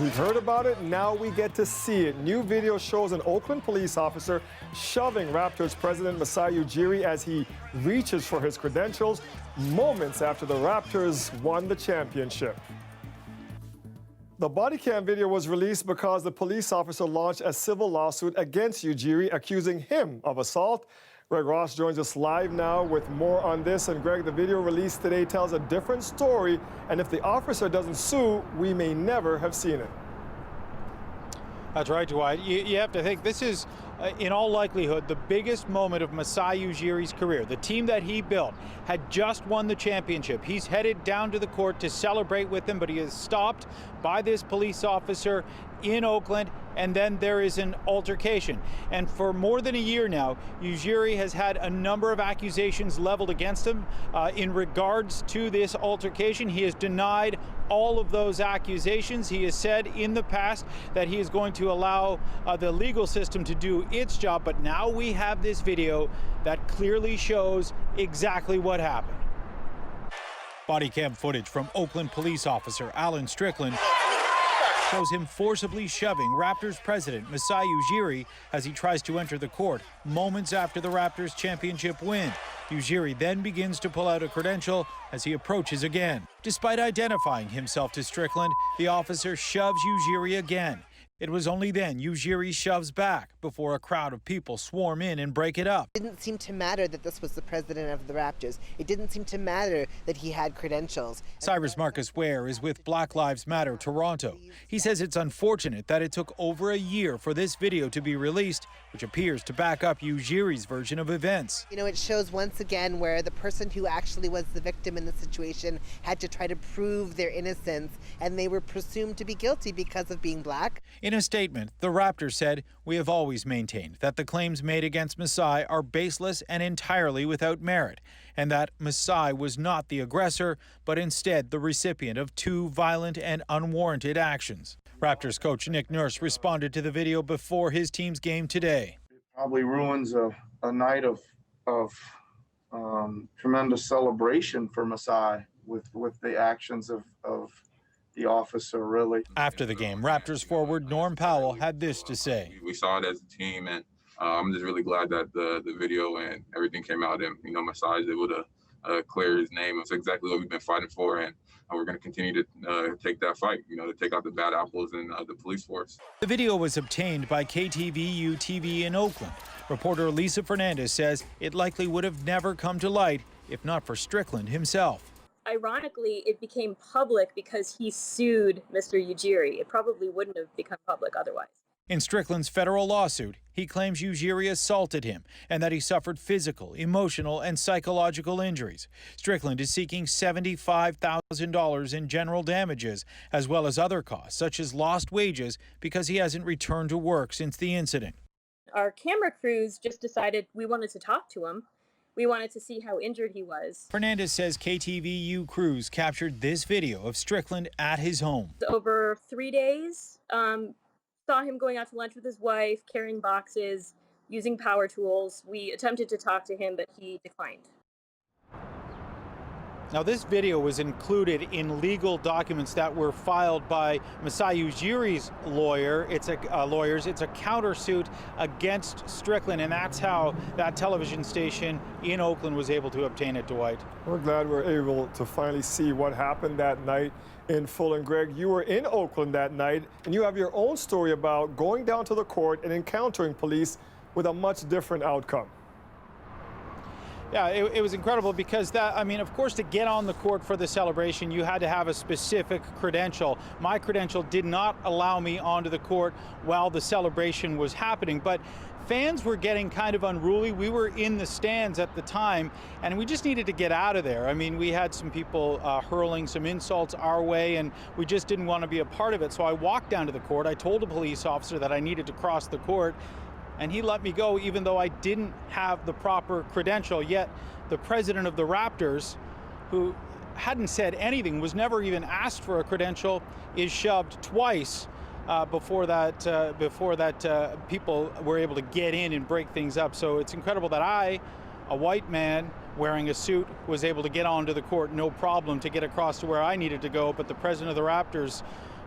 We've heard about it, now we get to see it. New video shows an Oakland police officer shoving Raptors president Masai Ujiri as he reaches for his credentials moments after the Raptors won the championship. The body cam video was released because the police officer launched a civil lawsuit against Ujiri, accusing him of assault. Greg Ross joins us live now with more on this. And Greg, the video released today tells a different story. And if the officer doesn't sue, we may never have seen it. That's right, Dwight. You have to think this is, in all likelihood, the biggest moment of Masai Ujiri's career. The team that he built had just won the championship. He's headed down to the court to celebrate with them, but he is stopped by this police officer in Oakland, and then there is an altercation. And for more than a year now, Ujiri has had a number of accusations leveled against him in regards to this altercation. He has denied all of those accusations. He has said in the past that he is going to allow the legal system to do its job, but now we have this video that clearly shows exactly what happened. Body cam footage from Oakland police officer Alan Strickland shows him forcibly shoving Raptors president Masai Ujiri as he tries to enter the court moments after the Raptors championship win. Ujiri then begins to pull out a credential as he approaches again. Despite identifying himself to Strickland, the officer shoves Ujiri again. It was only then Ujiri shoves back before a crowd of people swarm in and break it up. It didn't seem to matter that this was the president of the Raptors. It didn't seem to matter that he had credentials. Cyrus Marcus Ware is with Black Lives Matter Toronto. He says it's unfortunate that it took over a year for this video to be released, which appears to back up Ujiri's version of events. You know, it shows once again where the person who actually was the victim in the situation had to try to prove their innocence, and they were presumed to be guilty because of being black. In a statement, the Raptors said, "We have always maintained that the claims made against Masai are baseless and entirely without merit, and that Masai was not the aggressor, but instead the recipient of two violent and unwarranted actions." Raptors coach Nick Nurse responded to the video before his team's game today. It probably ruins a night of tremendous celebration for Masai with the actions of the officer, really. After the game, Raptors forward Norm Powell had this to say. We saw it as a team, and I'm just really glad that the video and everything came out, and Masai is able to clear his name. It's exactly what we've been fighting for, and we're going to continue to take that fight, to take out the bad apples in the police force. The video was obtained by KTVU TV in Oakland. Reporter Lisa Fernandez says it likely would have never come to light if not for Strickland himself. Ironically, it became public because he sued Mr. Ujiri. It probably wouldn't have become public otherwise. In Strickland's federal lawsuit, he claims Ujiri assaulted him and that he suffered physical, emotional, and psychological injuries. Strickland is seeking $75,000 in general damages, as well as other costs, such as lost wages, because he hasn't returned to work since the incident. Our camera crews just decided we wanted to talk to him. We wanted to see how injured he was. Fernandez says KTVU crews captured this video of Strickland at his home. Over 3 days, saw him going out to lunch with his wife, carrying boxes, using power tools. We attempted to talk to him, but he declined. Now, this video was included in legal documents that were filed by Masai Ujiri's lawyer. It's a countersuit against Strickland, and that's how that television station in Oakland was able to obtain it, Dwight. We're glad we're able to finally see what happened that night in full. And Greg, you were in Oakland that night, and you have your own story about going down to the court and encountering police with a much different outcome. Yeah, it was incredible because of course, to get on the court for the celebration, you had to have a specific credential. My credential did not allow me onto the court while the celebration was happening, but fans were getting kind of unruly. We were in the stands at the time, and we just needed to get out of there. I mean, we had some people hurling some insults our way, and we just didn't want to be a part of it. So I walked down to the court. I told a police officer that I needed to cross the court, and he let me go even though I didn't have the proper credential. Yet the president of the Raptors, who hadn't said anything, was never even asked for a credential, is shoved twice before that people were able to get in and break things up. So it's incredible that I, a white man wearing a suit, was able to get onto the court, no problem, to get across to where I needed to go. But the president of the Raptors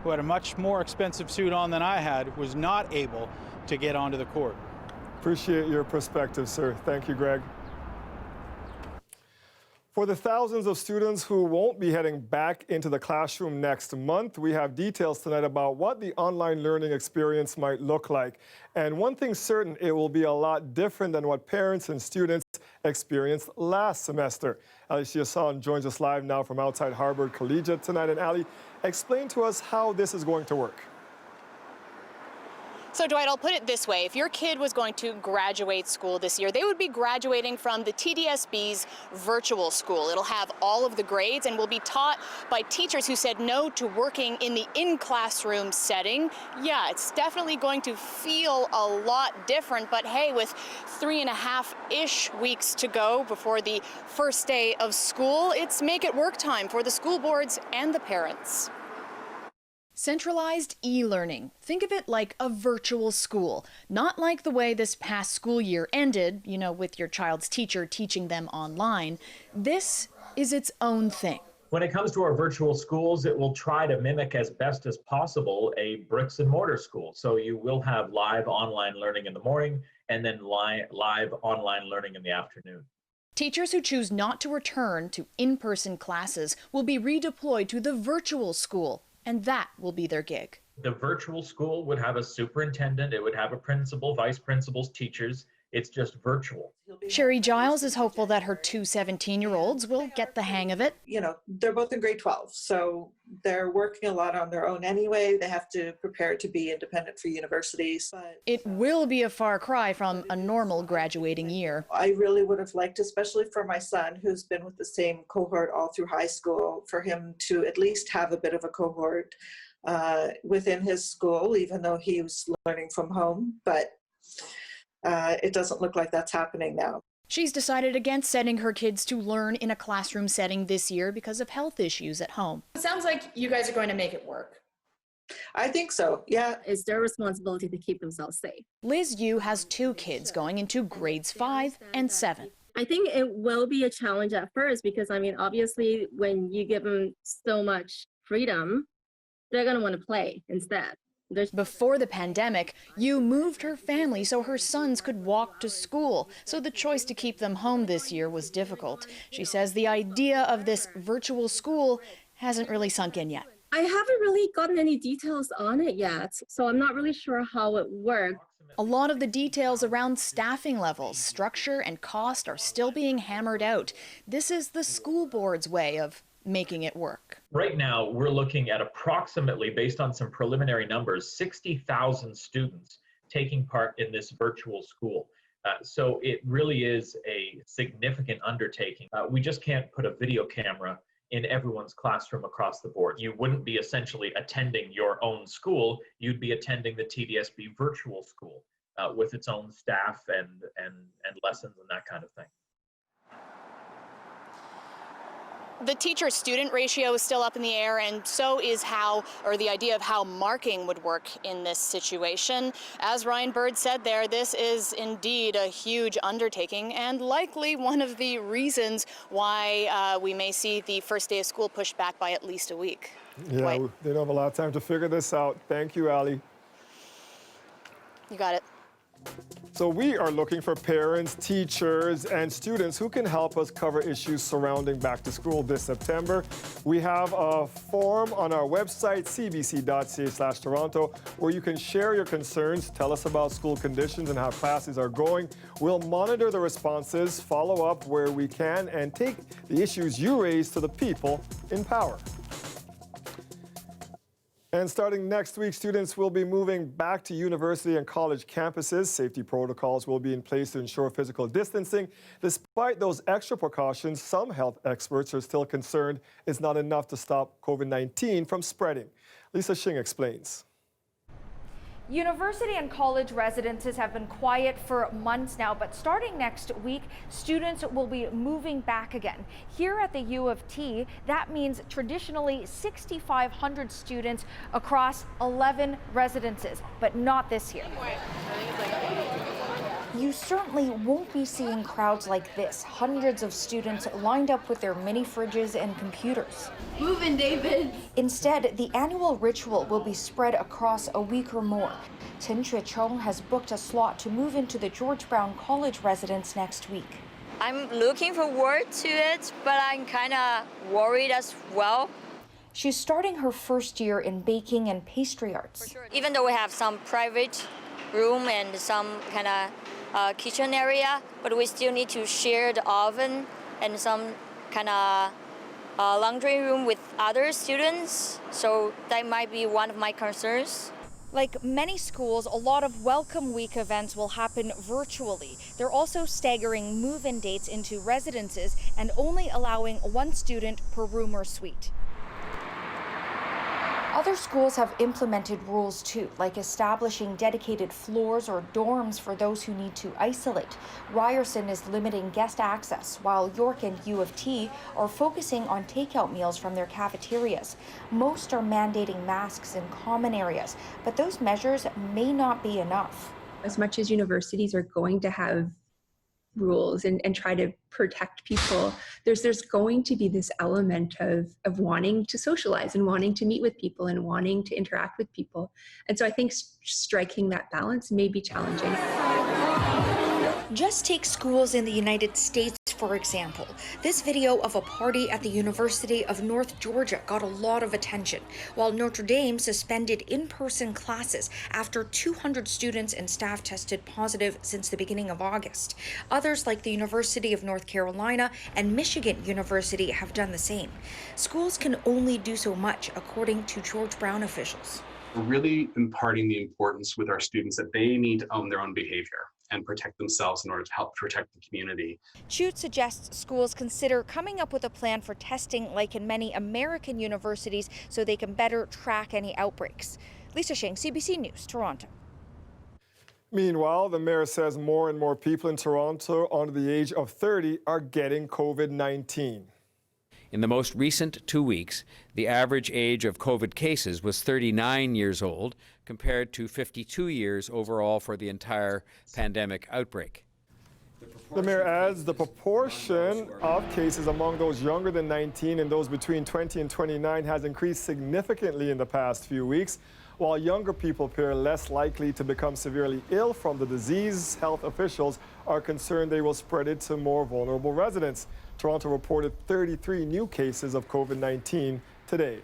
who had a much more expensive suit on than I had, was not able to get onto the court. Appreciate your perspective, sir. Thank you, Greg. For the thousands of students who won't be heading back into the classroom next month, we have details tonight about what the online learning experience might look like. And one thing's certain, it will be a lot different than what parents and students experienced last semester. Ali Hassan joins us live now from outside Harvard Collegiate tonight. And Ali, explain to us how this is going to work. So Dwight, I'll put it this way. If your kid was going to graduate school this year, they would be graduating from the TDSB's virtual school. It'll have all of the grades and will be taught by teachers who said no to working in the in-classroom setting. Yeah, it's definitely going to feel a lot different, but hey, with 3.5-ish weeks to go before the first day of school, it's make it work time for the school boards and the parents. Centralized e-learning. Think of it like a virtual school, not like the way this past school year ended, you know, with your child's teacher teaching them online. This is its own thing. When it comes to our virtual schools, it will try to mimic as best as possible a bricks and mortar school. So you will have live online learning in the morning and then live online learning in the afternoon. Teachers who choose not to return to in-person classes will be redeployed to the virtual school, and that will be their gig. The virtual school would have a superintendent, it would have a principal, vice principals, teachers. It's just virtual. Sherry Giles is hopeful that her two 17-year-olds will get the hang of it. You know, they're both in grade 12, so they're working a lot on their own anyway. They have to prepare to be independent for universities. But it will be a far cry from a normal graduating year. I really would have liked, especially for my son, who's been with the same cohort all through high school, for him to at least have a bit of a cohort within his school, even though he was learning from home. But it doesn't look like that's happening now. She's decided against sending her kids to learn in a classroom setting this year because of health issues at home. It sounds like you guys are going to make it work. I think so, yeah. It's their responsibility to keep themselves safe. Liz Yu has two kids going into grades 5 and 7. I think it will be a challenge at first because, I mean, obviously when you give them so much freedom, they're going to want to play instead. Before the pandemic, Yu moved her family so her sons could walk to school. So the choice to keep them home this year was difficult. She says the idea of this virtual school hasn't really sunk in yet. I haven't really gotten any details on it yet, so I'm not really sure how it works. A lot of the details around staffing levels, structure, and cost are still being hammered out. This is the school board's way of making it work. Right now, we're looking at approximately, based on some preliminary numbers, 60,000 students taking part in this virtual school. So it really is a significant undertaking. We just can't put a video camera in everyone's classroom across the board. You wouldn't be essentially attending your own school, you'd be attending the TDSB virtual school with its own staff and lessons and that kind of thing. The teacher-student ratio is still up in the air, and so is the idea of how marking would work in this situation. As Ryan Bird said there, this is indeed a huge undertaking and likely one of the reasons why we may see the first day of school pushed back by at least a week. Yeah, they don't have a lot of time to figure this out. Thank you, Ali. You got it. So we are looking for parents, teachers, and students who can help us cover issues surrounding back to school this September. We have a form on our website, cbc.ca/Toronto, where you can share your concerns, tell us about school conditions and how classes are going. We'll monitor the responses, follow up where we can, and take the issues you raise to the people in power. And starting next week, students will be moving back to university and college campuses. Safety protocols will be in place to ensure physical distancing. Despite those extra precautions, some health experts are still concerned it's not enough to stop COVID-19 from spreading. Lisa Shing explains. University and college residences have been quiet for months now, but starting next week, students will be moving back again. Here at the U of T, that means traditionally 6,500 students across 11 residences, but not this year. You certainly won't be seeing crowds like this, hundreds of students lined up with their mini fridges and computers. Move in, David. Instead, the annual ritual will be spread across a week or more. Chen Chuechong has booked a slot to move into the George Brown College residence next week. I'm looking forward to it, but I'm kind of worried as well. She's starting her first year in baking and pastry arts. Sure. Even though we have some private room and some kind of kitchen area, but we still need to share the oven and some kind of laundry room with other students. So that might be one of my concerns. Like many schools, a lot of Welcome Week events will happen virtually. They're also staggering move-in dates into residences and only allowing one student per room or suite. Other schools have implemented rules too, like establishing dedicated floors or dorms for those who need to isolate. Ryerson is limiting guest access, while York and U of T are focusing on takeout meals from their cafeterias. Most are mandating masks in common areas, but those measures may not be enough. As much as universities are going to have rules and try to protect people, there's going to be this element of wanting to socialize and wanting to meet with people and wanting to interact with people. And so I think striking that balance may be challenging. Just take schools in the United States, for example. This video of a party at the University of North Georgia got a lot of attention, while Notre Dame suspended in-person classes after 200 students and staff tested positive since the beginning of August. Others, like the University of North Carolina and Michigan University, have done the same. Schools can only do so much, according to George Brown officials. We're really imparting the importance with our students that they need to own their own behavior and protect themselves in order to help protect the community. Chute suggests schools consider coming up with a plan for testing like in many American universities so they can better track any outbreaks. Lisa Sheng, CBC News, Toronto. Meanwhile, the mayor says more and more people in Toronto under the age of 30 are getting COVID-19. In the most recent 2 weeks, the average age of COVID cases was 39 years old, compared to 52 years overall for the entire pandemic outbreak. The mayor adds the proportion of cases among those younger than 19 and those between 20 and 29 has increased significantly in the past few weeks. While younger people appear less likely to become severely ill from the disease, health officials are concerned they will spread it to more vulnerable residents. Toronto reported 33 new cases of COVID-19 today.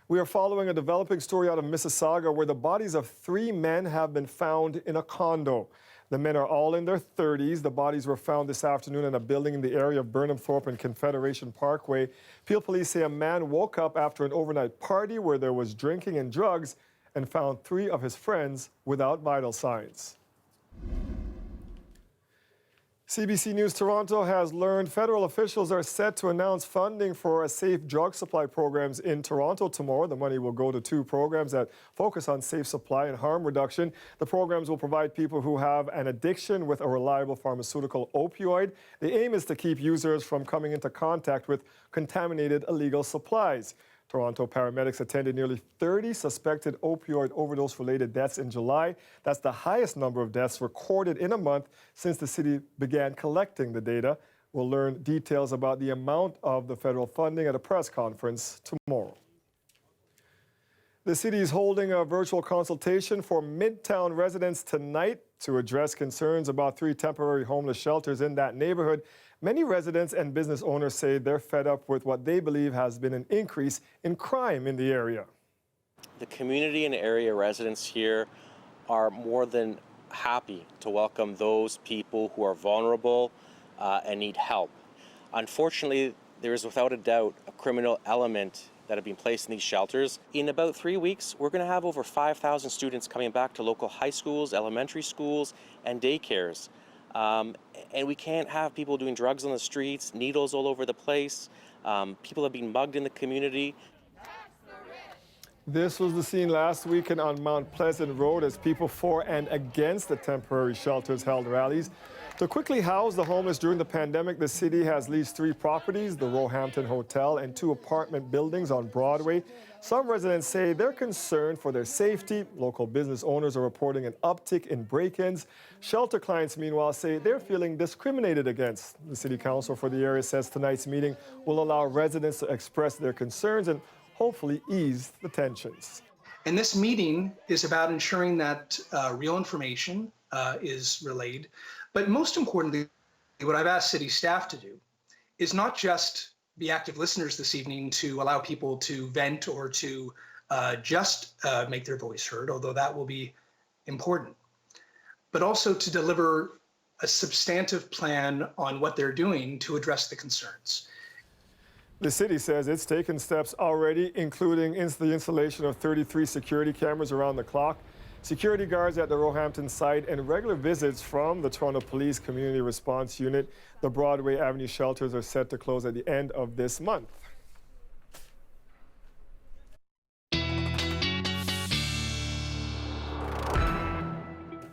We are following a developing story out of Mississauga where the bodies of 3 men have been found in a condo. The men are all in their 30s. The bodies were found this afternoon in a building in the area of Burnham Thorpe and Confederation Parkway. Peel police say a man woke up after an overnight party where there was drinking and drugs and found 3 of his friends without vital signs. CBC News Toronto has learned federal officials are set to announce funding for safe drug supply programs in Toronto tomorrow. The money will go to 2 programs that focus on safe supply and harm reduction. The programs will provide people who have an addiction with a reliable pharmaceutical opioid. The aim is to keep users from coming into contact with contaminated illegal supplies. Toronto paramedics attended nearly 30 suspected opioid overdose-related deaths in July. That's the highest number of deaths recorded in a month since the city began collecting the data. We'll learn details about the amount of the federal funding at a press conference tomorrow. The city is holding a virtual consultation for Midtown residents tonight to address concerns about 3 temporary homeless shelters in that neighborhood. Many residents and business owners say they're fed up with what they believe has been an increase in crime in the area. The community and area residents here are more than happy to welcome those people who are vulnerable and need help. Unfortunately, there is without a doubt a criminal element that have been placed in these shelters. In about 3 weeks, we're going to have over 5,000 students coming back to local high schools, elementary schools, and daycares. And we can't have people doing drugs on the streets, needles all over the place. People are being mugged in the community. This was the scene last weekend on Mount Pleasant Road as people for and against the temporary shelters held rallies. To quickly house the homeless during the pandemic, the city has leased 3 properties, the Roehampton Hotel and 2 apartment buildings on Broadway. Some residents say they're concerned for their safety. Local business owners are reporting an uptick in break-ins. Shelter clients, meanwhile, say they're feeling discriminated against. The city council for the area says tonight's meeting will allow residents to express their concerns and hopefully ease the tensions. And this meeting is about ensuring that real information is relayed. But most importantly, what I've asked city staff to do is not just be active listeners this evening to allow people to vent or to just make their voice heard, although that will be important, but also to deliver a substantive plan on what they're doing to address the concerns. The city says it's taken steps already, including the installation of 33 security cameras around the clock, security guards at the Roehampton site, and regular visits from the Toronto Police Community Response Unit. The Broadway Avenue shelters are set to close at the end of this month.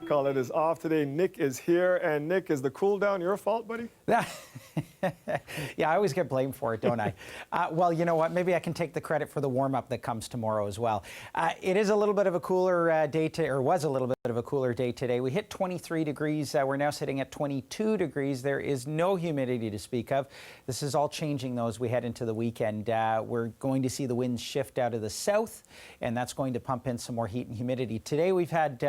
Colin is off today. Nick is here. And Nick, is the cool down your fault, buddy? Yeah, I always get blamed for it, don't I? Well, you know what? Maybe I can take the credit for the warm-up that comes tomorrow as well. It is a little bit of a cooler day, or was a little bit of a cooler day today. We hit 23 degrees. We're now sitting at 22 degrees. There is no humidity to speak of. This is all changing, though, as we head into the weekend. We're going to see the winds shift out of the south, and that's going to pump in some more heat and humidity. Today, we've had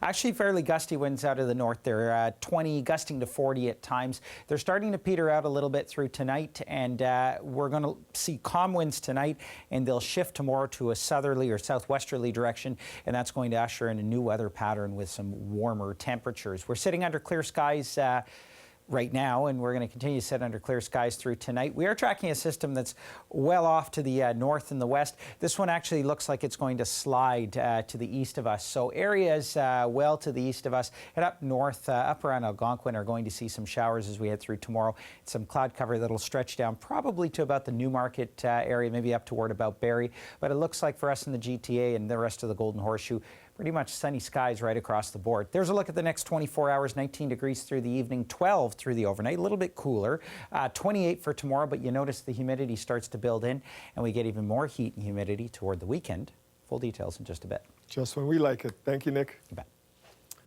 actually fairly gusty winds out of the north. They're 20, gusting to 40 at times. They're starting to peter out a little bit through tonight, and we're going to see calm winds tonight, and they'll shift tomorrow to a southerly or southwesterly direction, and that's going to usher in a new weather pattern with some warmer temperatures. We're sitting under clear skies right now, and we're going to continue to sit under clear skies through tonight. We are tracking a system that's well off to the north and the west. This one actually looks like it's going to slide to the east of us. So areas well to the east of us and up north, up around Algonquin, are going to see some showers as we head through tomorrow. Some cloud cover that'll stretch down probably to about the Newmarket area, maybe up toward about Barrie. But it looks like for us in the GTA and the rest of the Golden Horseshoe, pretty much sunny skies right across the board. There's a look at the next 24 hours, 19 degrees through the evening, 12 through the overnight, a little bit cooler, 28 for tomorrow, but you notice the humidity starts to build in, and we get even more heat and humidity toward the weekend. Full details in just a bit. Just when we like it. Thank you, Nick. You bet.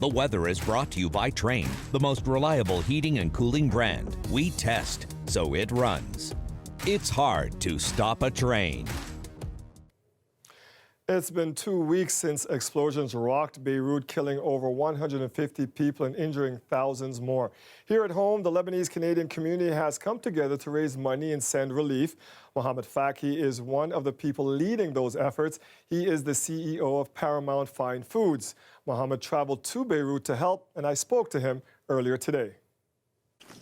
The weather is brought to you by Trane, the most reliable heating and cooling brand. We test, so it runs. It's hard to stop a train. It's been 2 weeks since explosions rocked Beirut, killing over 150 people and injuring thousands more. Here at home, the Lebanese-Canadian community has come together to raise money and send relief. Mohammed Faki is one of the people leading those efforts. He is the CEO of Paramount Fine Foods. Mohammed traveled to Beirut to help, and I spoke to him earlier today.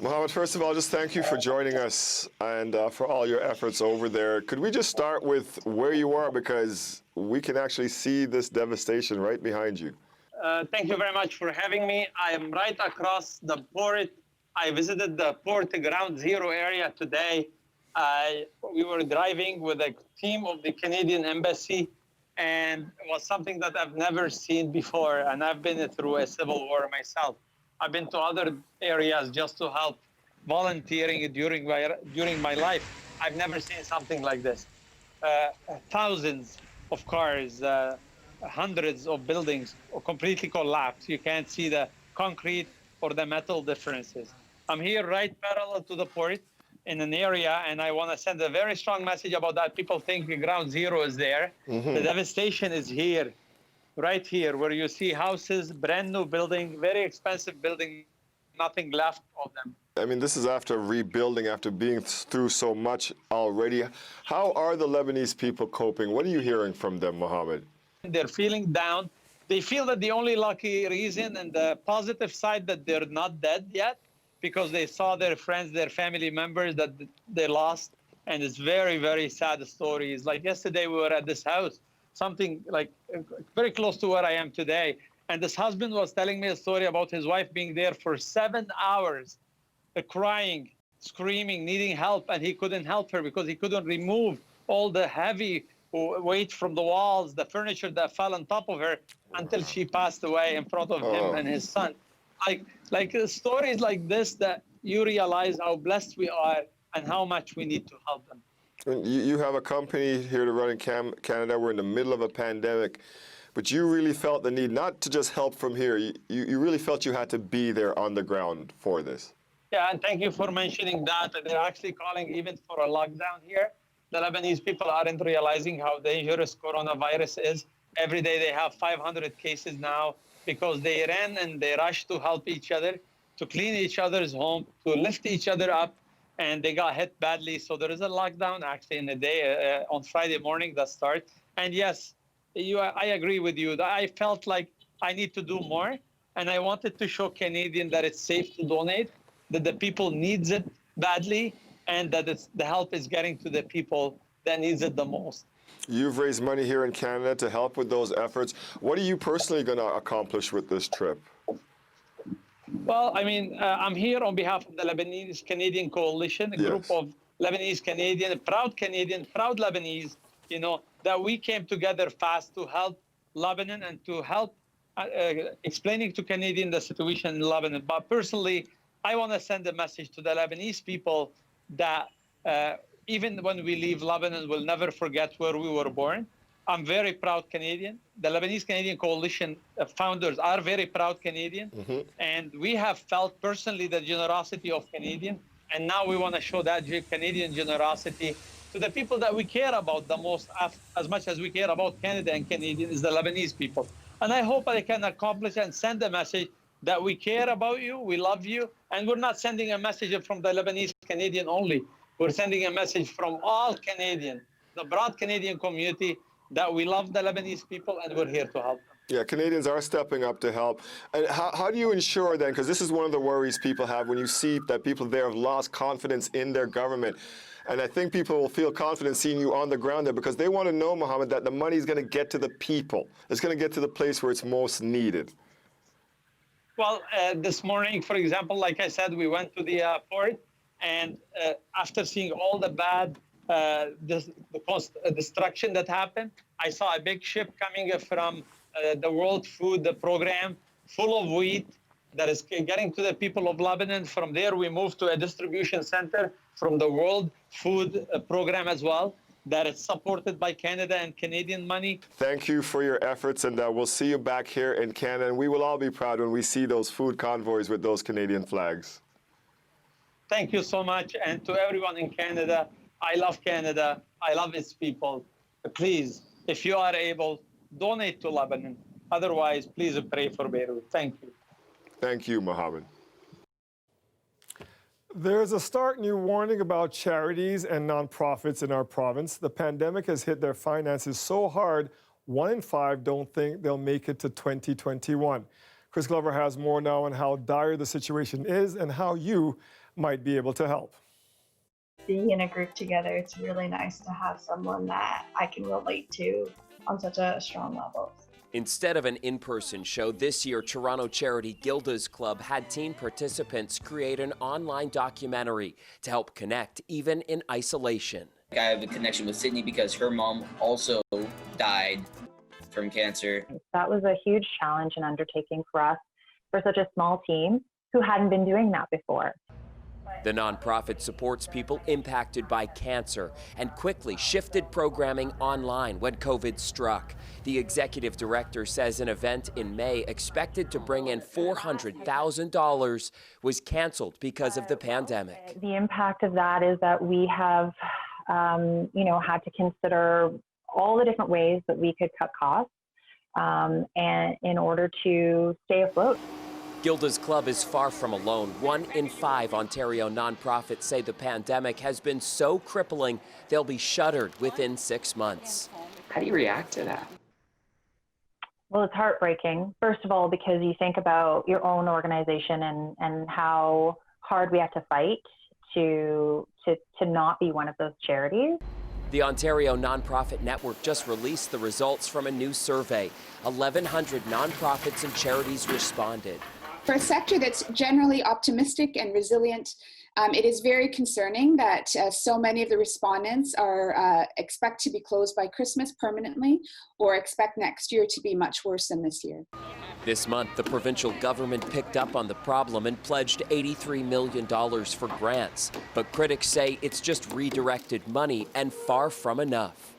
Mohammed, first of all, just thank you for joining us and for all your efforts over there. Could we just start with where you are, because we can actually see this devastation right behind you. Thank you very much for having me. I am right across the port. I visited the port ground zero area today. We were driving with a team of the Canadian Embassy, and it was something that I've never seen before, and I've been through a civil war myself. I've been to other areas just to help, volunteering during my life. I've never seen something like this. Thousands of cars, hundreds of buildings completely collapsed. You can't see the concrete or the metal differences. I'm here right parallel to the port in an area, and I want to send a very strong message about that. People think ground zero is there. The devastation is here, right here, where you see houses, brand new building, very expensive building, nothing left of them. I mean, this is after rebuilding, after being through so much already. How are the Lebanese people coping? What are you hearing from them, Mohammed? They're feeling down. They feel that the only lucky reason and the positive side that they're not dead yet, because they saw their friends, their family members that they lost. And it's very, very sad stories. Like yesterday, we were at this house, something like very close to where I am today. And this husband was telling me a story about his wife being there for 7 hours, crying, screaming, needing help, and he couldn't help her because he couldn't remove all the heavy weight from the walls, the furniture that fell on top of her, until she passed away in front of him and his son. like stories like this that you realize how blessed we are and how much we need to help them. You have a company here to run in Canada. We're in the middle of a pandemic, but you really felt the need not to just help from here. You really felt you had to be there on the ground for this. Yeah, and thank you for mentioning that. They're actually calling even for a lockdown here. The Lebanese people aren't realizing how dangerous coronavirus is. Every day they have 500 cases now because they ran and they rushed to help each other, to clean each other's home, to lift each other up, and they got hit badly. So there is a lockdown actually in the day on Friday morning that starts. And yes, I agree with you. I felt like I need to do more, and I wanted to show Canadians that it's safe to donate, that the people needs it badly, and that the help is getting to the people that needs it the most. You've raised money here in Canada to help with those efforts. What are you personally going to accomplish with this trip? Well, I mean, I'm here on behalf of the Lebanese Canadian Coalition, a group of Lebanese Canadian, proud Lebanese, you know, that we came together fast to help Lebanon and to help explaining to Canadians the situation in Lebanon. But personally, I want to send a message to the Lebanese people that even when we leave Lebanon, we'll never forget where we were born. I'm very proud Canadian. The Lebanese Canadian Coalition founders are very proud Canadian. And we have felt personally the generosity of Canadians. And now we want to show that Canadian generosity to the people that we care about the most, as much as we care about Canada and Canadians, is the Lebanese people. And I hope I can accomplish and send a message that we care about you, we love you, and we're not sending a message from the Lebanese Canadian only. We're sending a message from all Canadians, the broad Canadian community, that we love the Lebanese people and we're here to help them. Yeah, Canadians are stepping up to help. And how do you ensure then, because this is one of the worries people have when you see that people there have lost confidence in their government. And I think people will feel confident seeing you on the ground there because they want to know, Mohammed, that the money is going to get to the people. It's going to get to the place where it's most needed. Well, this morning, for example, like I said, we went to the port, and after seeing all the bad destruction that happened, I saw a big ship coming from the World Food Program full of wheat that is getting to the people of Lebanon. From there, we moved to a distribution center from the World Food Program as well, that is supported by Canada and Canadian money. Thank you for your efforts, and we'll see you back here in Canada. And we will all be proud when we see those food convoys with those Canadian flags. Thank you so much. And to everyone in Canada, I love Canada. I love its people. Please, if you are able, donate to Lebanon. Otherwise, please pray for Beirut. Thank you. Thank you, Mohammed. There's a stark new warning about charities and nonprofits in our province. The pandemic has hit their finances so hard, 1 in 5 don't think they'll make it to 2021. Chris Glover has more now on how dire the situation is and how you might be able to help. Being in a group together, it's really nice to have someone that I can relate to on such a strong level. Instead of an in-person show, this year Toronto charity Gilda's Club had teen participants create an online documentary to help connect even in isolation. I have a connection with Sydney because her mom also died from cancer. That was a huge challenge and undertaking for us, for such a small team who hadn't been doing that before. The nonprofit supports people impacted by cancer and quickly shifted programming online when COVID struck. The executive director says an event in May expected to bring in $400,000 was canceled because of the pandemic. The impact of that is that we have, had to consider all the different ways that we could cut costs and in order to stay afloat. Gilda's Club is far from alone. 1 in 5 Ontario nonprofits say the pandemic has been so crippling they'll be shuttered within 6 months. How do you react to that? Well, it's heartbreaking. First of all, because you think about your own organization and how hard we have to fight to not be one of those charities. The Ontario Nonprofit Network just released the results from a new survey. 1,100 nonprofits and charities responded. For a sector that's generally optimistic and resilient, it is very concerning that so many of the respondents are expect to be closed by Christmas permanently, or expect next year to be much worse than this year. This month, the provincial government picked up on the problem and pledged $83 million for grants. But critics say it's just redirected money and far from enough.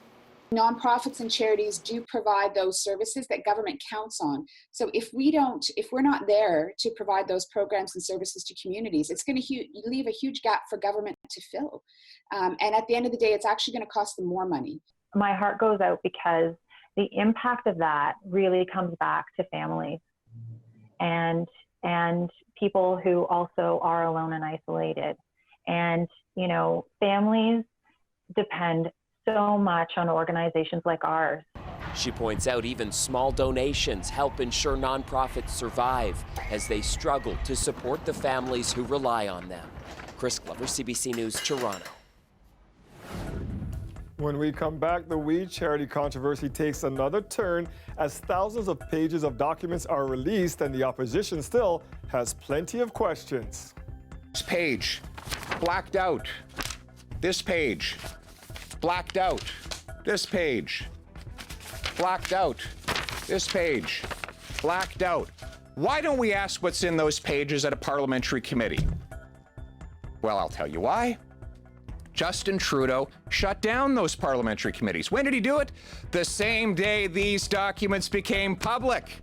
Nonprofits and charities do provide those services that government counts on. So if we're not there to provide those programs and services to communities, it's going to leave a huge gap for government to fill. And at the end of the day, it's actually going to cost them more money. My heart goes out because the impact of that really comes back to families and people who also are alone and isolated. And, you know, families depend so much on organizations like ours. She points out even small donations help ensure nonprofits survive as they struggle to support the families who rely on them. Chris Glover, CBC News, Toronto. When we come back, the weed charity controversy takes another turn as thousands of pages of documents are released and the opposition still has plenty of questions. This page, blacked out. This page, blacked out. This page, blacked out. This page, blacked out. Why don't we ask what's in those pages at a parliamentary committee? Well, I'll tell you why. Justin Trudeau shut down those parliamentary committees. When did he do it? The same day these documents became public.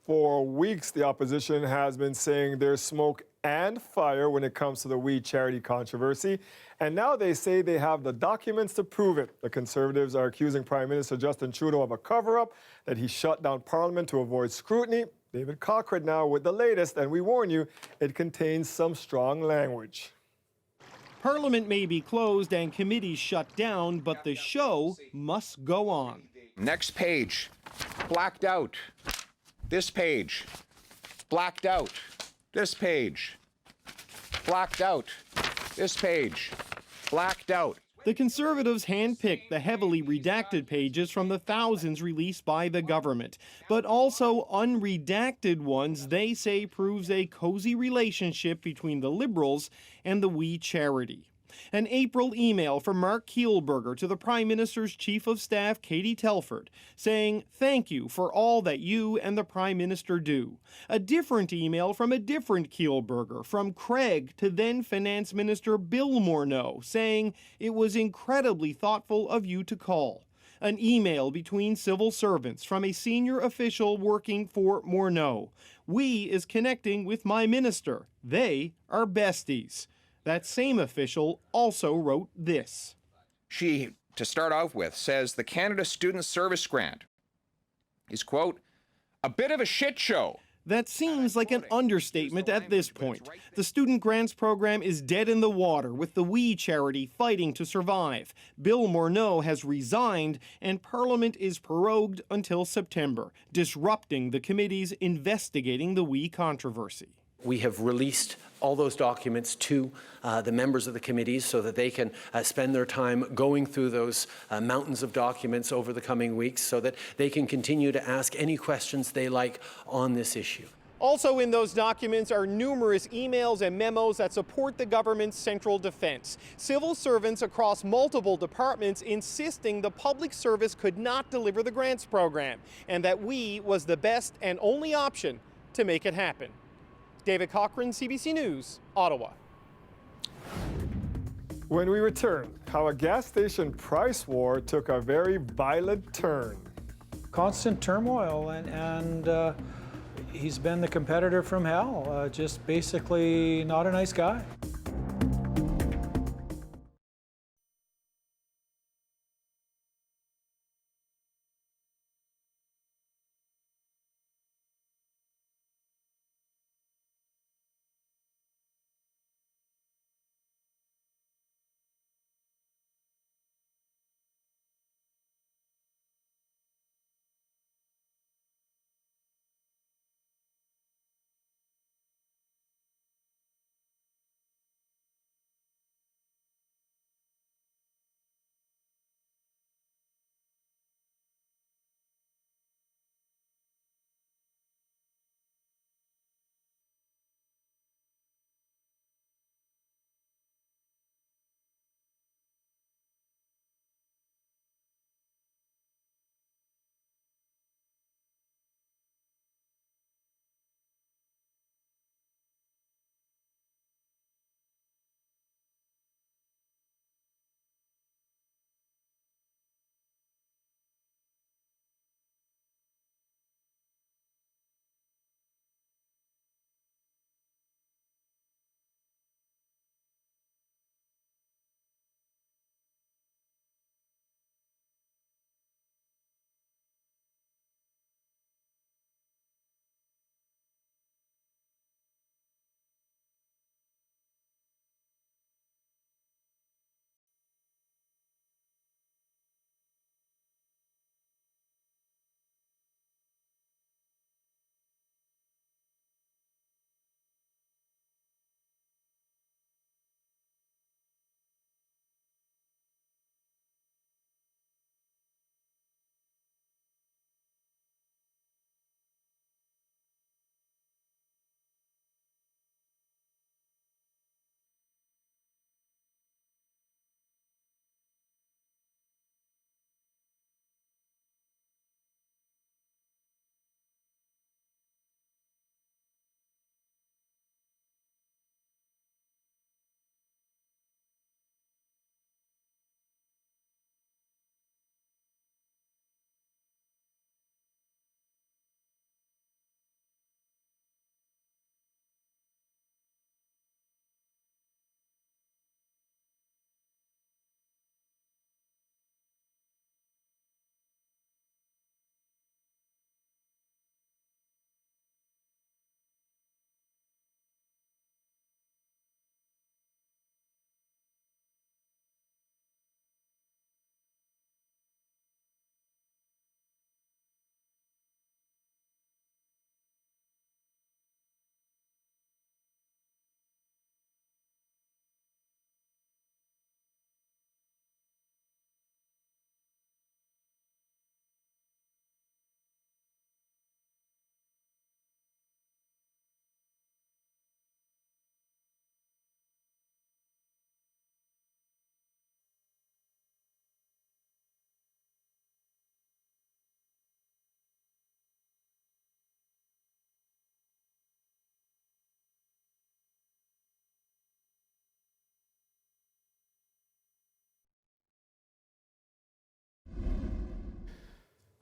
For weeks, the opposition has been saying there's smoke and fire when it comes to the We Charity controversy. And now they say they have the documents to prove it. The Conservatives are accusing Prime Minister Justin Trudeau of a cover-up, that he shut down Parliament to avoid scrutiny. David Cochran now with the latest, and we warn you, it contains some strong language. Parliament may be closed and committees shut down, but the show must go on. Next page, blacked out. This page, blacked out. This page, blacked out. This page, blacked out. The Conservatives handpicked the heavily redacted pages from the thousands released by the government, but also unredacted ones they say proves a cozy relationship between the Liberals and the We Charity. An April email from Mark Kielburger to the Prime Minister's Chief of Staff, Katie Telford, saying, "Thank you for all that you and the Prime Minister do." A different email from a different Kielburger, from Craig to then Finance Minister Bill Morneau, saying, "It was incredibly thoughtful of you to call." An email between civil servants from a senior official working for Morneau. "We is connecting with my minister. They are besties." That same official also wrote this. She, to start off with, says the Canada Student Service Grant is, quote, a bit of a shit show. That seems like an understatement at this point. The Student Grants Program is dead in the water, with the We Charity fighting to survive. Bill Morneau has resigned, and Parliament is prorogued until September, disrupting the committees investigating the We controversy. We have released all those documents to the members of the committees so that they can spend their time going through those mountains of documents over the coming weeks so that they can continue to ask any questions they like on this issue. Also in those documents are numerous emails and memos that support the government's central defense. Civil servants across multiple departments insisting the public service could not deliver the grants program and that We was the best and only option to make it happen. David Cochran, CBC News, Ottawa. When we return, how a gas station price war took a very violent turn. Constant turmoil, and he's been the competitor from hell. Just basically not a nice guy.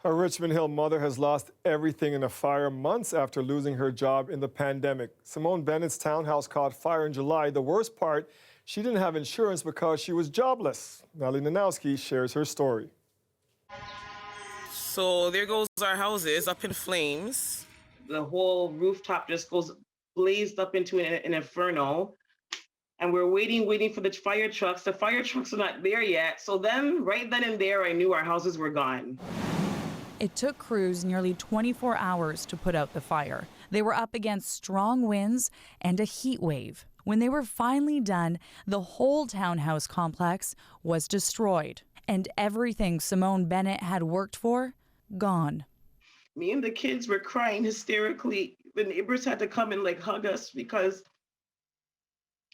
A Richmond Hill mother has lost everything in a fire months after losing her job in the pandemic. Simone Bennett's townhouse caught fire in July. The worst part, she didn't have insurance because she was jobless. Natalie Nanowski shares her story. So there goes our houses up in flames. The whole rooftop just goes blazed up into an inferno. And we're waiting for the fire trucks. The fire trucks are not there yet. So then, right then and there, I knew our houses were gone. It took crews nearly 24 hours to put out the fire. They were up against strong winds and a heat wave. When they were finally done, the whole townhouse complex was destroyed. And everything Simone Bennett had worked for, gone. Me and the kids were crying hysterically. The neighbors had to come and hug us because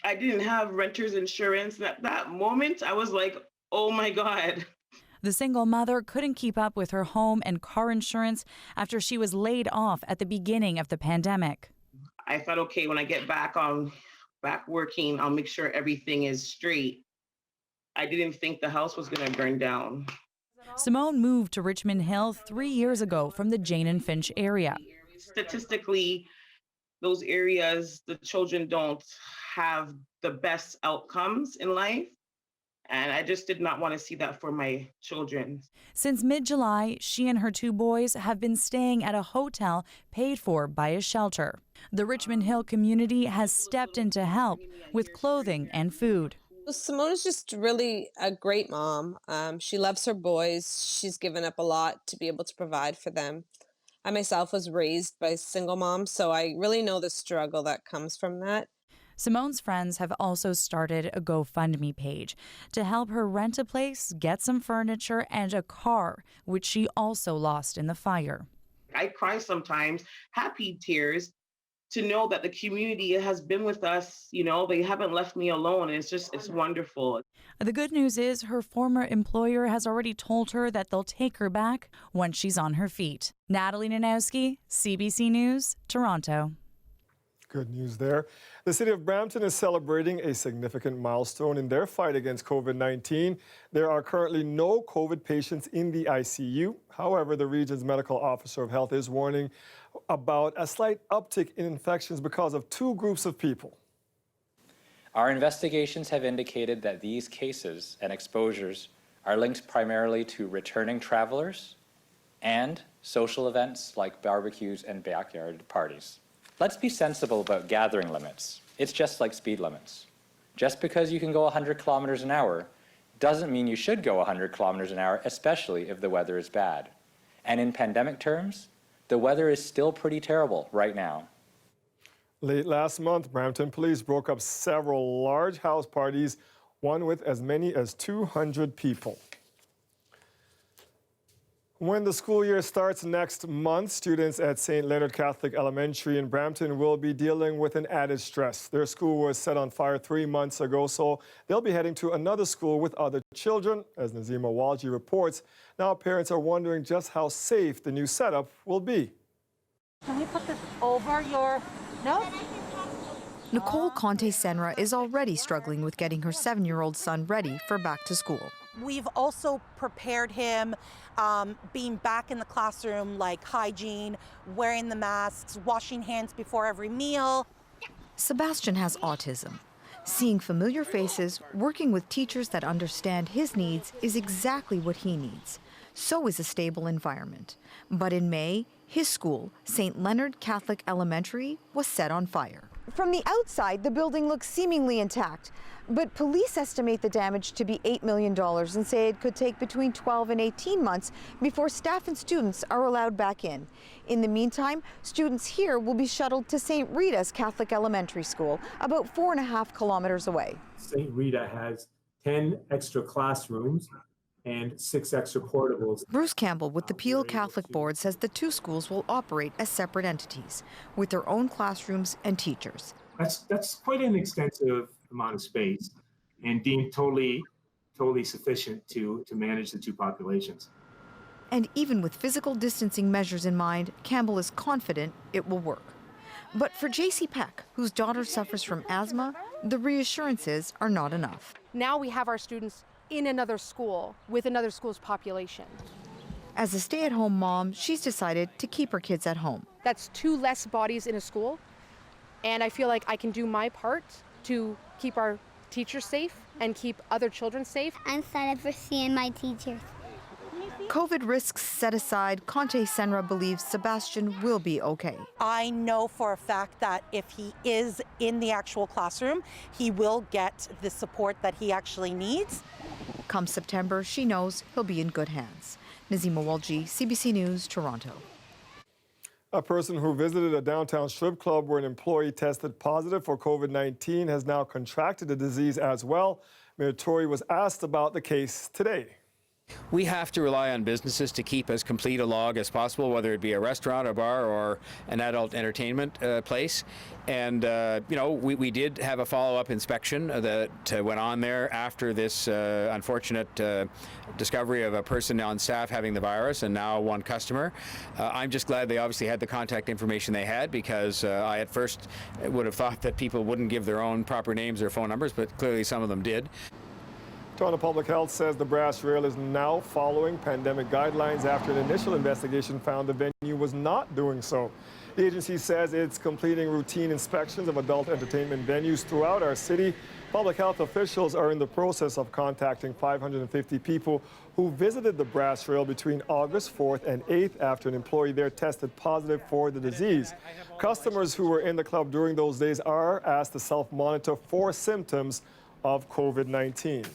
I didn't have renter's insurance. And at that moment, I was like, oh my God. The single mother couldn't keep up with her home and car insurance after she was laid off at the beginning of the pandemic. I thought, okay, when I get back working, I'll make sure everything is straight. I didn't think the house was going to burn down. Simone moved to Richmond Hill 3 years ago from the Jane and Finch area. Statistically, those areas, the children don't have the best outcomes in life. And I just did not want to see that for my children. Since mid-July, she and her 2 boys have been staying at a hotel paid for by a shelter. The Richmond Hill community has stepped in to help with clothing and food. Simone is just really a great mom. She loves her boys. She's given up a lot to be able to provide for them. I myself was raised by a single mom, so I really know the struggle that comes from that. Simone's friends have also started a GoFundMe page to help her rent a place, get some furniture, and a car, which she also lost in the fire. I cry sometimes, happy tears, to know that the community has been with us. You know, they haven't left me alone. It's wonderful. The good news is her former employer has already told her that they'll take her back once she's on her feet. Natalie Nanowski, CBC News, Toronto. Good news there. The city of Brampton is celebrating a significant milestone in their fight against COVID-19. There are currently no COVID patients in the ICU. However, the region's medical officer of health is warning about a slight uptick in infections because of 2 groups of people. Our investigations have indicated that these cases and exposures are linked primarily to returning travelers and social events like barbecues and backyard parties. Let's be sensible about gathering limits. It's just like speed limits. Just because you can go 100 kilometers an hour doesn't mean you should go 100 kilometers an hour, especially if the weather is bad. And in pandemic terms, the weather is still pretty terrible right now. Late last month, Brampton police broke up several large house parties, one with as many as 200 people. When the school year starts next month, students at St. Leonard Catholic Elementary in Brampton will be dealing with an added stress. Their school was set on fire 3 months ago, so they'll be heading to another school with other children, as Nazima Walji reports. Now parents are wondering just how safe the new setup will be. Can we put this over your... No? Nicole Conte-Senra is already struggling with getting her 7-year-old son ready for back to school. We've also prepared him being back in the classroom, like hygiene, wearing the masks, washing hands before every meal. Sebastian has autism. Seeing familiar faces, working with teachers that understand his needs is exactly what he needs. So is a stable environment. But in May, his school, St. Leonard Catholic Elementary, was set on fire. From the outside, the building looks seemingly intact, but police estimate the damage to be $8 million and say it could take between 12 and 18 months before staff and students are allowed back in. In the meantime, students here will be shuttled to St. Rita's Catholic Elementary School, about 4.5 kilometers away. St. Rita has 10 extra classrooms and 6 extra portables. Bruce Campbell with the Peel Catholic Board says the 2 schools will operate as separate entities with their own classrooms and teachers. That's quite an extensive amount of space and deemed totally sufficient to manage the 2 populations. And even with physical distancing measures in mind, Campbell is confident it will work. But for JC Peck, whose daughter suffers from asthma, the reassurances are not enough. Now we have our students in another school with another school's population. As a stay-at-home mom, she's decided to keep her kids at home. That's 2 less bodies in a school, and I feel like I can do my part to keep our teachers safe and keep other children safe. I'm excited for seeing my teachers. COVID risks set aside, Conte Senra believes Sebastian will be okay. I know for a fact that if he is in the actual classroom, he will get the support that he actually needs. Come September, she knows he'll be in good hands. Nazima Walji, CBC News, Toronto. A person who visited a downtown strip club where an employee tested positive for COVID-19 has now contracted the disease as well. Mayor Tory was asked about the case today. We have to rely on businesses to keep as complete a log as possible, whether it be a restaurant, a bar, or an adult entertainment place. And, we did have a follow-up inspection that went on there after this unfortunate discovery of a person on staff having the virus and now one customer. I'm just glad they obviously had the contact information they had, because I at first would have thought that people wouldn't give their own proper names or phone numbers, but clearly some of them did. Toronto Public Health says the brass rail is now following pandemic guidelines after an initial investigation found the venue was not doing so. The agency says it's completing routine inspections of adult entertainment venues throughout our city. Public health officials are in the process of contacting 550 people who visited the brass rail between August 4th and 8th after an employee there tested positive for the disease. Customers who were in the club during those days are asked to self-monitor for symptoms of COVID-19.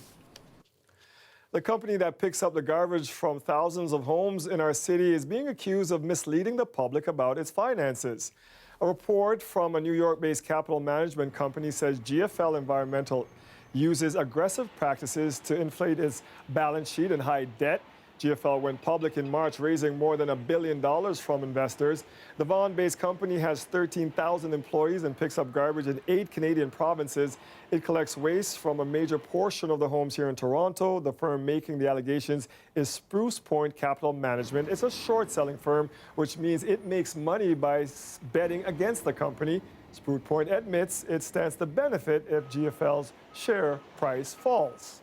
The company that picks up the garbage from thousands of homes in our city is being accused of misleading the public about its finances. A report from a New York-based capital management company says GFL Environmental uses aggressive practices to inflate its balance sheet and hide debt. GFL went public in March, raising more than $1 billion from investors. The Vaughan-based company has 13,000 employees and picks up garbage in 8 Canadian provinces. It collects waste from a major portion of the homes here in Toronto. The firm making the allegations is Spruce Point Capital Management. It's a short-selling firm, which means it makes money by betting against the company. Spruce Point admits it stands to benefit if GFL's share price falls.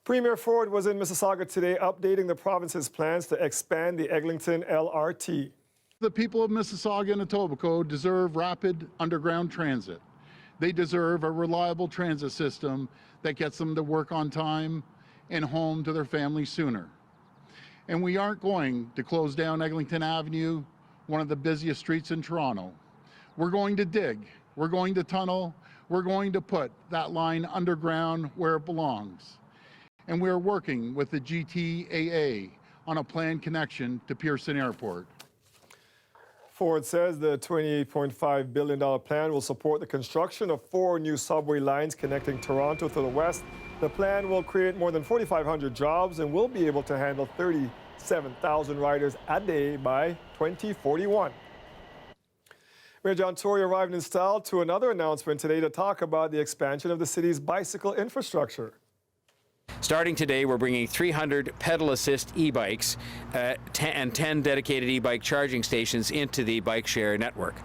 Premier Ford was in Mississauga today updating the province's plans to expand the Eglinton Lrt. The people of Mississauga and Etobicoke deserve rapid underground transit. They deserve a reliable transit system that gets them to work on time and home to their families sooner. And we aren't going to close down Eglinton Avenue, one of the busiest streets in Toronto. We're going to dig, we're going to tunnel, we're going to put that line underground where it belongs. And we're working with the GTAA on a planned connection to Pearson Airport. Ford says the $28.5 billion plan will support the construction of 4 new subway lines connecting Toronto to the west. The plan will create more than 4,500 jobs and will be able to handle 37,000 riders a day by 2041. Mayor John Tory arrived in style to another announcement today to talk about the expansion of the city's bicycle infrastructure. Starting today, we're bringing 300 pedal assist e-bikes and 10 dedicated e-bike charging stations into the bike share network.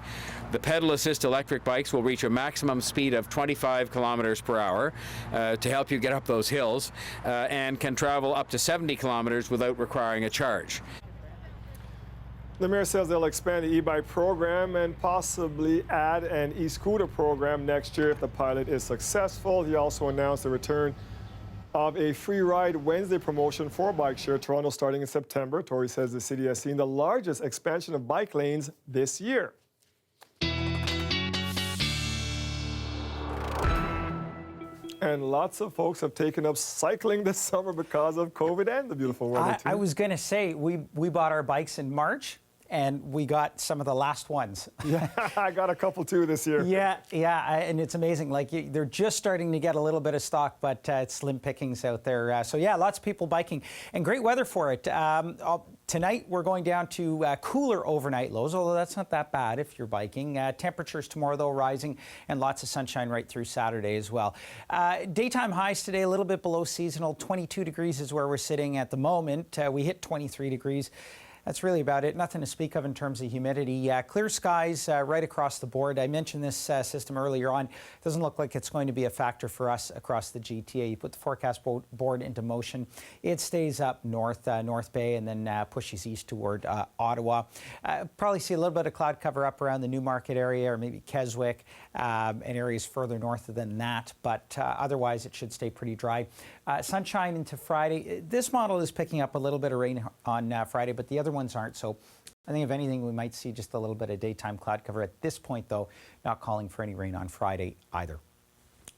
The pedal assist electric bikes will reach a maximum speed of 25 kilometers per hour to help you get up those hills and can travel up to 70 kilometers without requiring a charge. The mayor says they'll expand the e-bike program and possibly add an e-scooter program next year if the pilot is successful. He also announced the return of a free ride Wednesday promotion for Bike Share Toronto starting in September. Tory says the city has seen the largest expansion of bike lanes this year. And lots of folks have taken up cycling this summer because of COVID and the beautiful weather too. I was going to say, we bought our bikes in March, and we got some of the last ones. Yeah, I got a couple too this year. Yeah, and it's amazing. Like, they're just starting to get a little bit of stock, but it's slim pickings out there. So yeah, lots of people biking, and great weather for it. Tonight we're going down to cooler overnight lows, although that's not that bad if you're biking. Temperatures tomorrow though rising, and lots of sunshine right through Saturday as well. Daytime highs today a little bit below seasonal. 22 degrees is where we're sitting at the moment. We hit 23 degrees. That's really about it. Nothing to speak of in terms of humidity. Clear skies right across the board. I mentioned this system earlier on. Doesn't look like it's going to be a factor for us across the GTA. You put the forecast board into motion. It stays up north, North Bay, and then pushes east toward Ottawa. Probably see a little bit of cloud cover up around the Newmarket area or maybe Keswick and areas further north than that. But otherwise, it should stay pretty dry. Sunshine into Friday. This model is picking up a little bit of rain on Friday, but the other ones aren't. So I think if anything, we might see just a little bit of daytime cloud cover at this point, though, not calling for any rain on Friday either.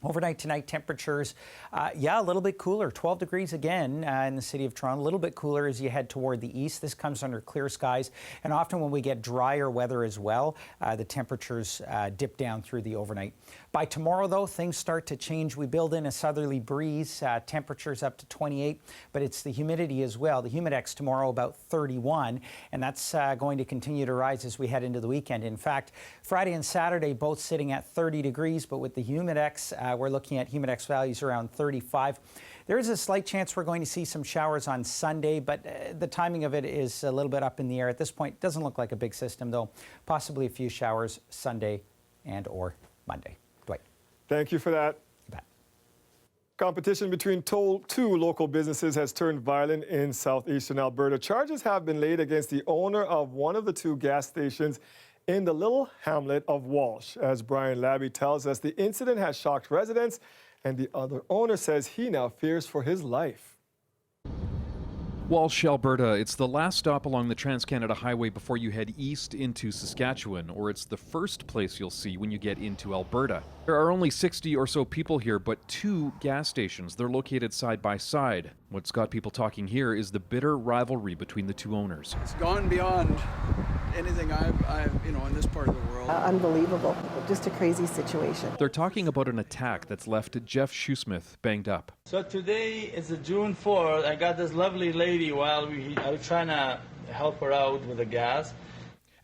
Overnight tonight, temperatures, a little bit cooler, 12 degrees again in the city of Toronto, a little bit cooler as you head toward the east. This comes under clear skies, and often when we get drier weather as well, the temperatures dip down through the overnight. By tomorrow, though, things start to change. We build in a southerly breeze, temperatures up to 28, but it's the humidity as well. The humidex tomorrow about 31, and that's going to continue to rise as we head into the weekend. In fact, Friday and Saturday both sitting at 30 degrees, but with the humidex, we're looking at humidex values around 35. There is a slight chance we're going to see some showers on Sunday, but the timing of it is a little bit up in the air at this point. Doesn't look like a big system, though. Possibly a few showers Sunday and or Monday. Dwight. Thank you for that. You bet. Competition between two local businesses has turned violent in southeastern Alberta. Charges have been laid against the owner of one of the two gas stations in the little hamlet of Walsh. As Brian Labby tells us, the incident has shocked residents, and the other owner says he now fears for his life. Walsh, Alberta. It's the last stop along the Trans-Canada Highway before you head east into Saskatchewan, or it's the first place you'll see when you get into Alberta. There are only 60 or so people here, but two gas stations. They're located side by side. What's got people talking here is the bitter rivalry between the two owners. It's gone beyond anything I've in this part of the world. Unbelievable. Just a crazy situation. They're talking about an attack that's left Jeff Shoesmith banged up. So today is June 4th. I got this lovely lady while I was trying to help her out with the gas.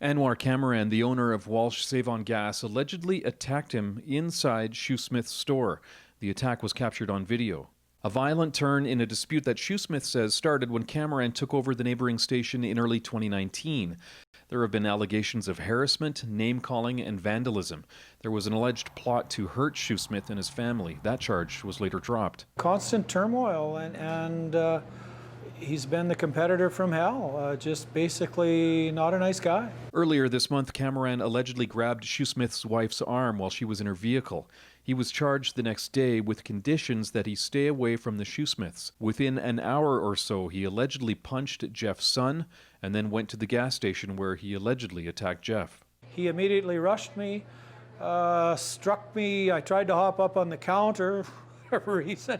Anwar Cameron, the owner of Walsh Save-On Gas, allegedly attacked him inside Shoesmith's store. The attack was captured on video. A violent turn in a dispute that Shoesmith says started when Cameron took over the neighboring station in early 2019. There have been allegations of harassment, name-calling, and vandalism. There was an alleged plot to hurt Shoesmith and his family. That charge was later dropped. Constant turmoil, and he's been the competitor from hell. Just basically not a nice guy. Earlier this month, Cameron allegedly grabbed Shoesmith's wife's arm while she was in her vehicle. He was charged the next day with conditions that he stay away from the Shoesmiths. Within an hour or so, he allegedly punched Jeff's son and then went to the gas station where he allegedly attacked Jeff. He immediately rushed me, struck me. I tried to hop up on the counter for whatever reason.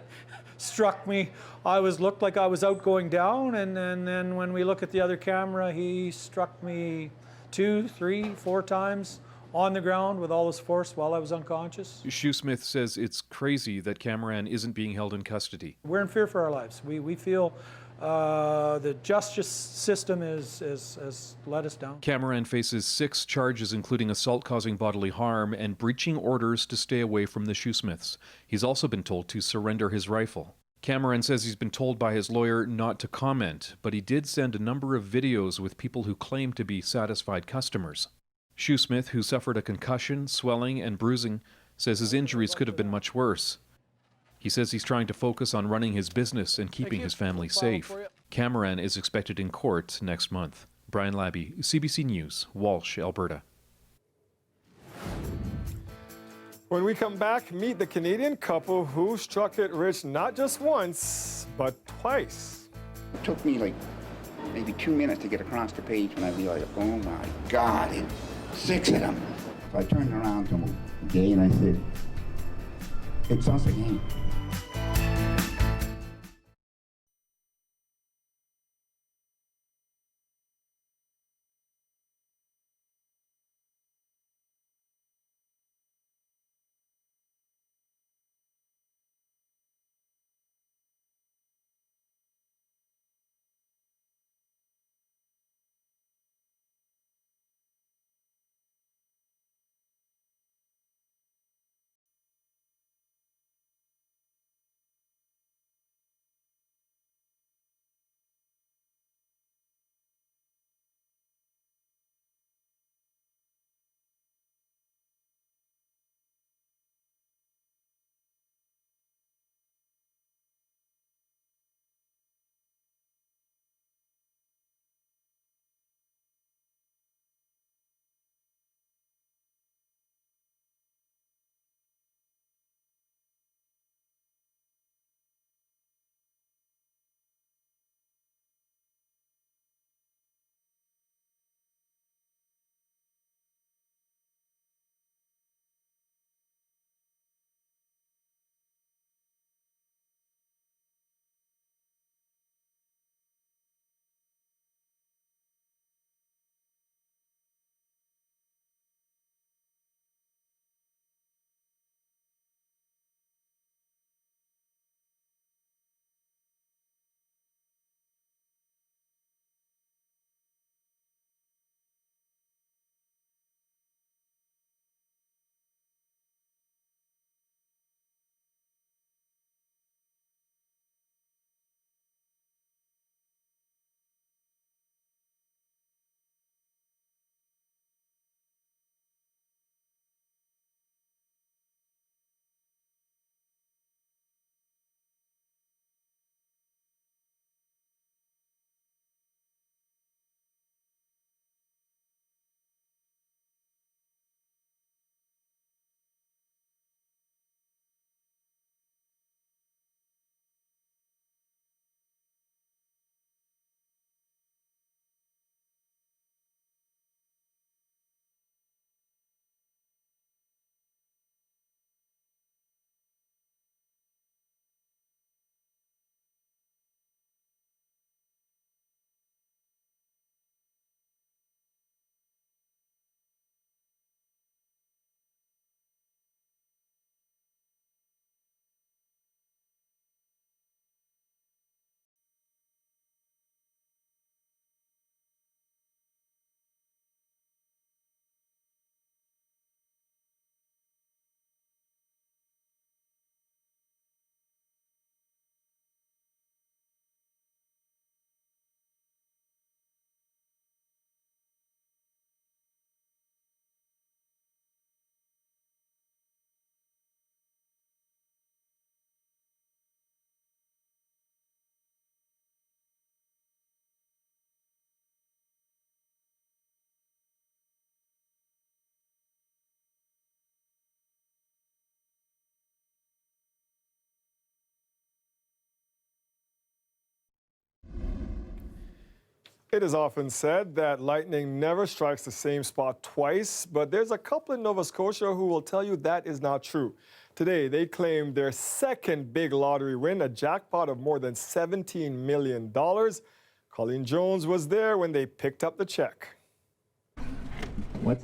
Struck me. Looked like I was out going down, and then when we look at the other camera, he struck me 2, 3, 4 times on the ground with all his force while I was unconscious. Shoesmith says it's crazy that Cameron isn't being held in custody. We're in fear for our lives. We feel the justice system has let us down. Cameron faces 6 charges, including assault causing bodily harm and breaching orders to stay away from the Shoesmiths. He's also been told to surrender his rifle. Cameron says he's been told by his lawyer not to comment, but he did send a number of videos with people who claim to be satisfied customers. Shoesmith, who suffered a concussion, swelling, and bruising, says his injuries could have been much worse. He says he's trying to focus on running his business and keeping his family safe. Cameron is expected in court next month. Brian Labby, CBC News, Walsh, Alberta. When we come back, meet the Canadian couple who struck it rich not just once, but twice. It took me like maybe 2 minutes to get across the page when I realized, oh my God, 6 of them. So I turned around to him again and I said, it's us again. It is often said that lightning never strikes the same spot twice, but there's a couple in Nova Scotia who will tell you that is not true. Today, they claimed their second big lottery win, a jackpot of more than $17 million. Colleen Jones was there when they picked up the check.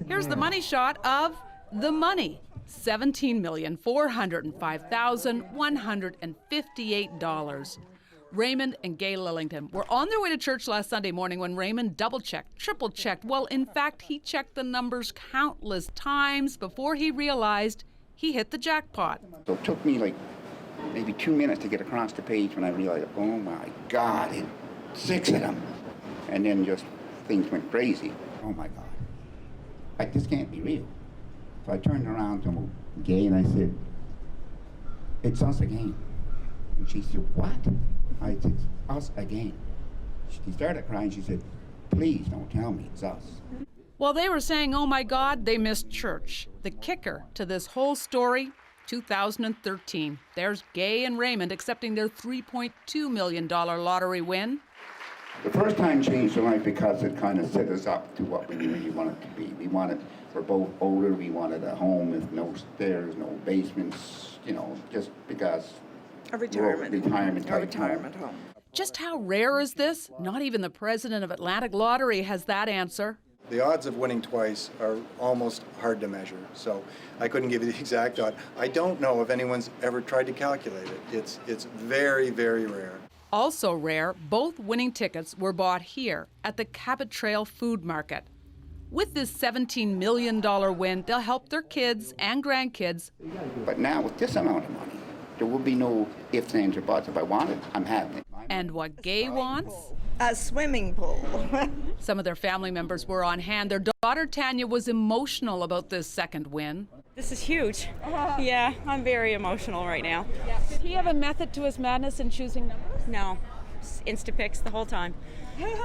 Here's the money shot of the money. $17,405,158. Raymond and Gay Lillington were on their way to church last Sunday morning when Raymond double-checked, triple-checked. Well, in fact, he checked the numbers countless times before he realized he hit the jackpot. So it took me like maybe 2 minutes to get across the page when I realized, oh my God, 6 of them. And then just things went crazy. Oh my God, like this can't be real. So I turned around to Gay and I said, it's us again. And she said, what? I said, it's us again. She started crying. She said, please don't tell me it's us. While they were saying, oh my God, they missed church. The kicker to this whole story, 2013. There's Gay and Raymond accepting their $3.2 million lottery win. The first time changed the life because it kind of set us up to what we really wanted to be. We wanted, we're both older, we wanted a home with no stairs, no basements, you know, just because A retirement home. Just how rare is this? Not even the president of Atlantic Lottery has that answer. The odds of winning twice are almost hard to measure, so I couldn't give you the exact odd. I don't know if anyone's ever tried to calculate it. It's very, very rare. Also rare, both winning tickets were bought here at the Cabot Trail Food Market. With this $17 million win, they'll help their kids and grandkids. But now with this amount of money, there will be no ifs, ands, or buts. If I want it, I'm having it. And what Gay wants? A swimming pool. Some of their family members were on hand. Their daughter Tanya was emotional about this second win. This is huge. Yeah, I'm very emotional right now. Yeah. Did he have a method to his madness in choosing numbers? No, Instapicks the whole time.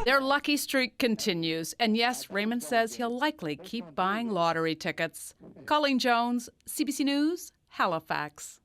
Their lucky streak continues. And yes, Raymond says he'll likely keep buying lottery tickets. Colleen Jones, CBC News, Halifax.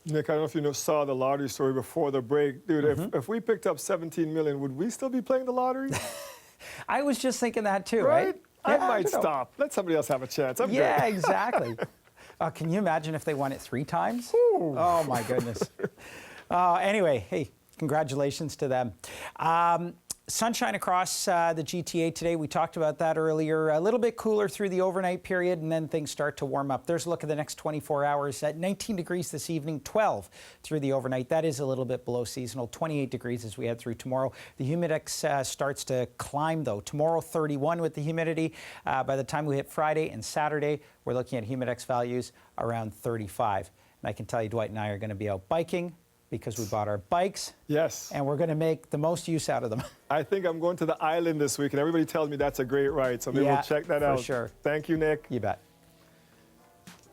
Nick, I don't know if you saw the lottery story before the break. Dude, if we picked up 17 million, would we still be playing the lottery? I was just thinking that too, right? I Yeah, might don't know. stop. Let somebody else have a chance. I'm Yeah, good. exactly. Can you imagine if they won it 3 times? Oh, my goodness. Anyway, hey, congratulations to them. Sunshine across the GTA today. We talked about that earlier. A little bit cooler through the overnight period, and then things start to warm up. There's a look at the next 24 hours. At 19 degrees this evening, 12 through the overnight. That is a little bit below seasonal. 28 degrees as we head through tomorrow. The humidex starts to climb, though. Tomorrow, 31 with the humidity. By the time we hit Friday and Saturday, we're looking at humidex values around 35. And I can tell you, Dwight and I are going to be out biking, because we bought our bikes. Yes. And we're going to make the most use out of them. I think I'm going to the island this week, and everybody tells me that's a great ride, so maybe we'll check that out. For sure. Thank you, Nick. You bet.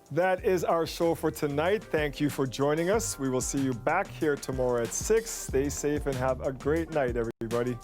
That is our show for tonight. Thank you for joining us. We will see you back here tomorrow at 6. Stay safe and have a great night, everybody.